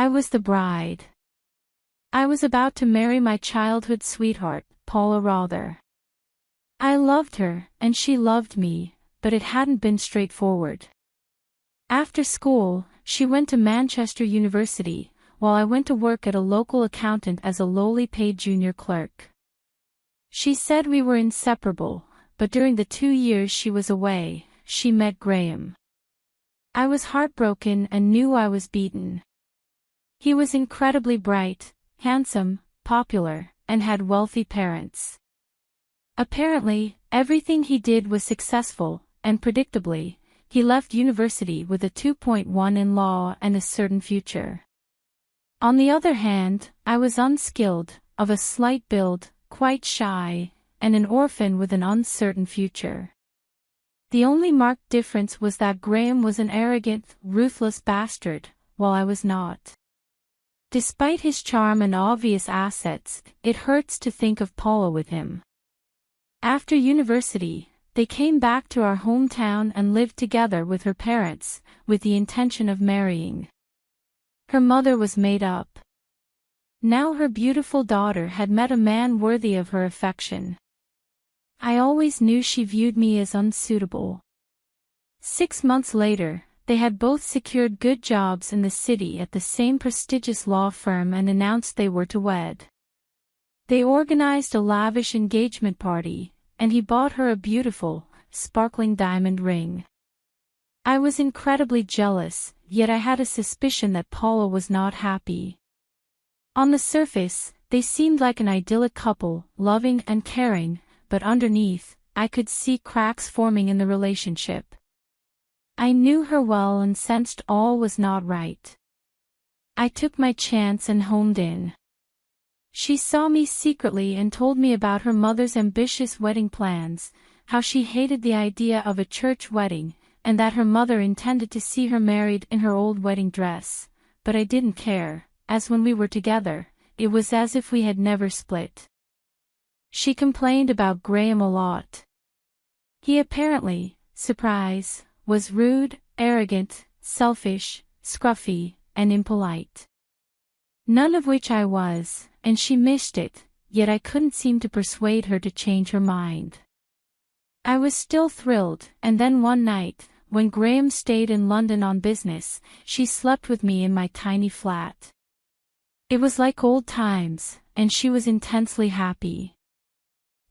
I was the bride. I was about to marry my childhood sweetheart, Paula Rother. I loved her, and she loved me, but it hadn't been straightforward. After school, she went to Manchester University, while I went to work at a local accountant as a lowly paid junior clerk. She said we were inseparable, but during the 2 years she was away, she met Graham. I was heartbroken and knew I was beaten. He was incredibly bright, handsome, popular, and had wealthy parents. Apparently, everything he did was successful, and predictably, he left university with a 2.1 in law and a certain future. On the other hand, I was unskilled, of a slight build, quite shy, and an orphan with an uncertain future. The only marked difference was that Graham was an arrogant, ruthless bastard, while I was not. Despite his charm and obvious assets, it hurts to think of Paula with him. After university, they came back to our hometown and lived together with her parents, with the intention of marrying. Her mother was made up. Now her beautiful daughter had met a man worthy of her affection. I always knew she viewed me as unsuitable. 6 months later, they had both secured good jobs in the city at the same prestigious law firm and announced they were to wed. They organized a lavish engagement party, and he bought her a beautiful, sparkling diamond ring. I was incredibly jealous, yet I had a suspicion that Paula was not happy. On the surface, they seemed like an idyllic couple, loving and caring, but underneath, I could see cracks forming in the relationship. I knew her well and sensed all was not right. I took my chance and homed in. She saw me secretly and told me about her mother's ambitious wedding plans, how she hated the idea of a church wedding, and that her mother intended to see her married in her old wedding dress, but I didn't care, as when we were together, it was as if we had never split. She complained about Graham a lot. He apparently, surprise, was rude, arrogant, selfish, scruffy, and impolite. None of which I was, and she missed it, yet I couldn't seem to persuade her to change her mind. I was still thrilled, and then one night, when Graham stayed in London on business, she slept with me in my tiny flat. It was like old times, and she was intensely happy.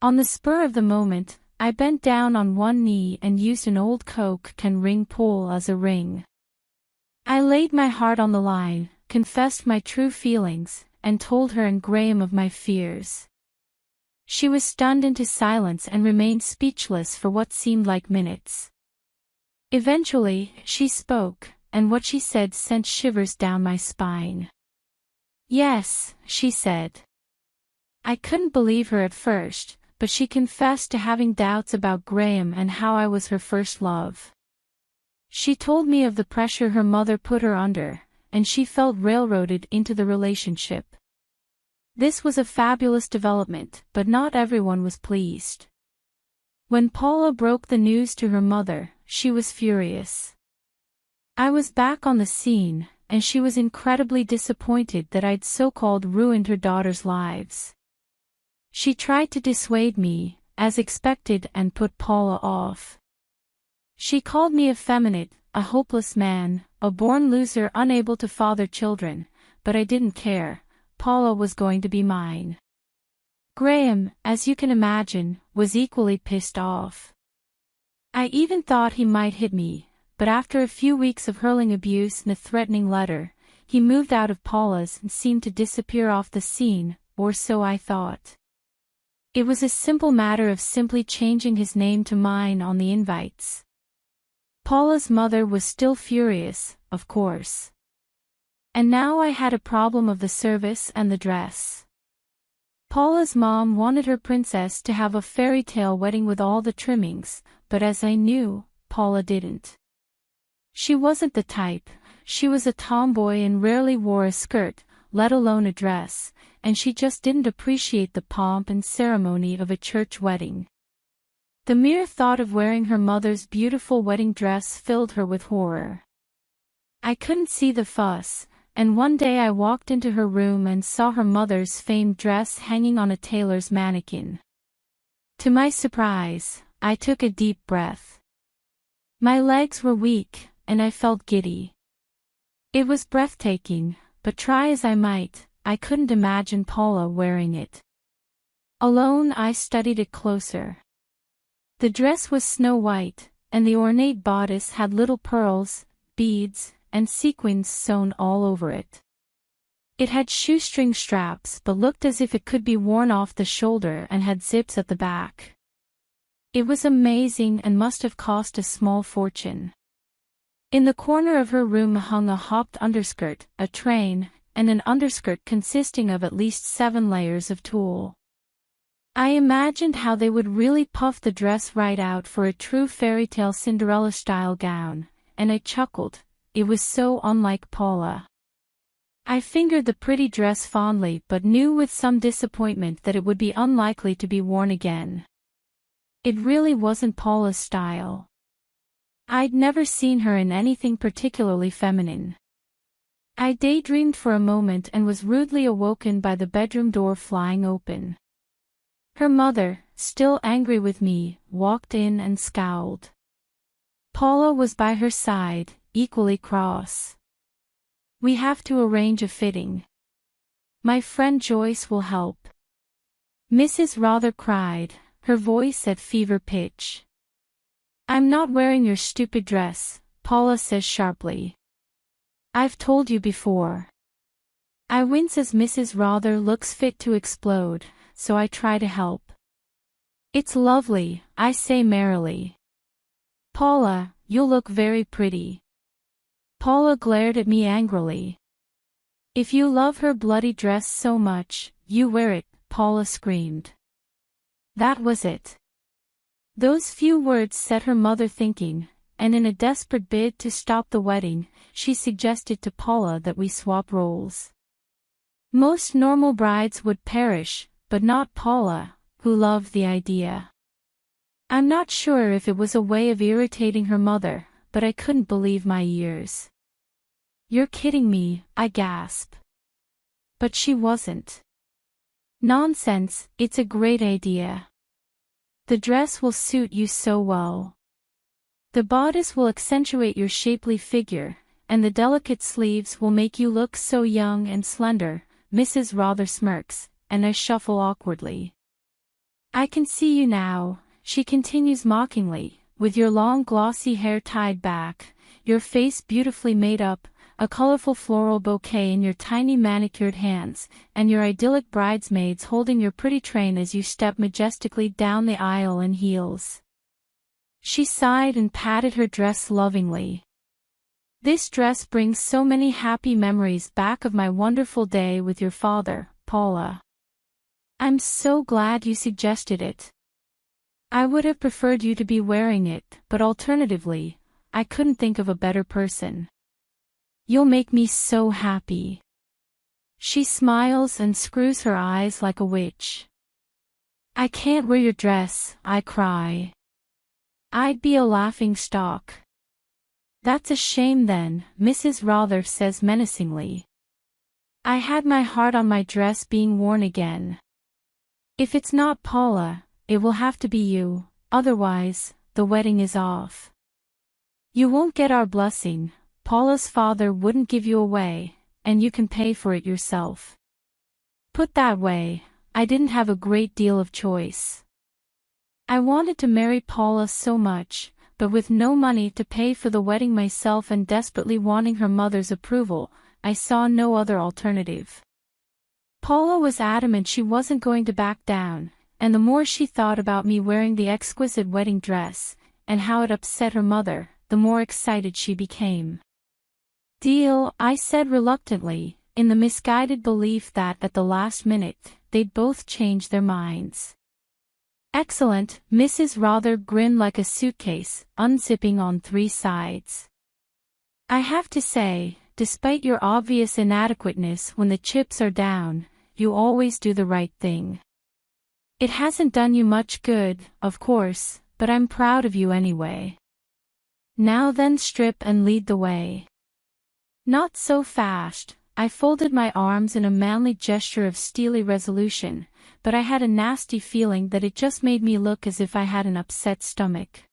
On the spur of the moment, I bent down on one knee and used an old Coke can ring pole as a ring. I laid my heart on the line, confessed my true feelings, and told her and Graham of my fears. She was stunned into silence and remained speechless for what seemed like minutes. Eventually, she spoke, and what she said sent shivers down my spine. "Yes," she said. I couldn't believe her at first, but she confessed to having doubts about Graham and how I was her first love. She told me of the pressure her mother put her under, and she felt railroaded into the relationship. This was a fabulous development, but not everyone was pleased. When Paula broke the news to her mother, she was furious. I was back on the scene, and she was incredibly disappointed that I'd so-called ruined her daughter's lives. She tried to dissuade me, as expected, and put Paula off. She called me effeminate, a hopeless man, a born loser unable to father children, but I didn't care. Paula was going to be mine. Graham, as you can imagine, was equally pissed off. I even thought he might hit me, but after a few weeks of hurling abuse and a threatening letter, he moved out of Paula's and seemed to disappear off the scene, or so I thought. It was a simple matter of simply changing his name to mine on the invites. Paula's mother was still furious, of course. And now I had a problem of the service and the dress. Paula's mom wanted her princess to have a fairy tale wedding with all the trimmings, but as I knew, Paula didn't. She wasn't the type. She was a tomboy and rarely wore a skirt, let alone a dress, and she just didn't appreciate the pomp and ceremony of a church wedding. The mere thought of wearing her mother's beautiful wedding dress filled her with horror. I couldn't see the fuss, and one day I walked into her room and saw her mother's famed dress hanging on a tailor's mannequin. To my surprise, I took a deep breath. My legs were weak, and I felt giddy. It was breathtaking, but try as I might, I couldn't imagine Paula wearing it. Alone, I studied it closer. The dress was snow white, and the ornate bodice had little pearls, beads, and sequins sewn all over it. It had shoestring straps but looked as if it could be worn off the shoulder and had zips at the back. It was amazing and must have cost a small fortune. In the corner of her room hung a hopped underskirt, a train, and an underskirt consisting of at least 7 layers of tulle. I imagined how they would really puff the dress right out for a true fairy tale Cinderella-style gown, and I chuckled. It was so unlike Paula. I fingered the pretty dress fondly but knew with some disappointment that it would be unlikely to be worn again. It really wasn't Paula's style. I'd never seen her in anything particularly feminine. I daydreamed for a moment and was rudely awoken by the bedroom door flying open. Her mother, still angry with me, walked in and scowled. Paula was by her side, equally cross. "We have to arrange a fitting. My friend Joyce will help," Mrs. Rother cried, her voice at fever pitch. "I'm not wearing your stupid dress," Paula says sharply. "I've told you before." I wince as Mrs. Rother looks fit to explode, so I try to help. "It's lovely," I say merrily. "Paula, you'll look very pretty." Paula glared at me angrily. "If you love her bloody dress so much, you wear it," Paula screamed. That was it. Those few words set her mother thinking, and in a desperate bid to stop the wedding, she suggested to Paula that we swap roles. Most normal brides would perish, but not Paula, who loved the idea. I'm not sure if it was a way of irritating her mother, but I couldn't believe my ears. "You're kidding me," I gasped. But she wasn't. "Nonsense, it's a great idea. The dress will suit you so well. The bodice will accentuate your shapely figure, and the delicate sleeves will make you look so young and slender," Mrs. Rother smirks, and I shuffle awkwardly. "I can see you now," she continues mockingly, "with your long glossy hair tied back, your face beautifully made up, a colorful floral bouquet in your tiny manicured hands, and your idyllic bridesmaids holding your pretty train as you step majestically down the aisle in heels." She sighed and patted her dress lovingly. "This dress brings so many happy memories back of my wonderful day with your father, Paula. I'm so glad you suggested it. I would have preferred you to be wearing it, but alternatively, I couldn't think of a better person. You'll make me so happy." She smiles and screws her eyes like a witch. "I can't wear your dress," I cry. "I'd be a laughing stock." "That's a shame then," Mrs. Rother says menacingly. "I had my heart on my dress being worn again. If it's not Paula, it will have to be you, otherwise, the wedding is off. You won't get our blessing, Paula's father wouldn't give you away, and you can pay for it yourself." Put that way, I didn't have a great deal of choice. I wanted to marry Paula so much, but with no money to pay for the wedding myself and desperately wanting her mother's approval, I saw no other alternative. Paula was adamant she wasn't going to back down, and the more she thought about me wearing the exquisite wedding dress, and how it upset her mother, the more excited she became. "Deal," I said reluctantly, in the misguided belief that at the last minute, they'd both change their minds. "Excellent," Mrs. Rother grinned like a suitcase, unzipping on 3 sides. "I have to say, despite your obvious inadequateness when the chips are down, you always do the right thing. It hasn't done you much good, of course, but I'm proud of you anyway. Now then, strip and lead the way." "Not so fast," I folded my arms in a manly gesture of steely resolution, but I had a nasty feeling that it just made me look as if I had an upset stomach.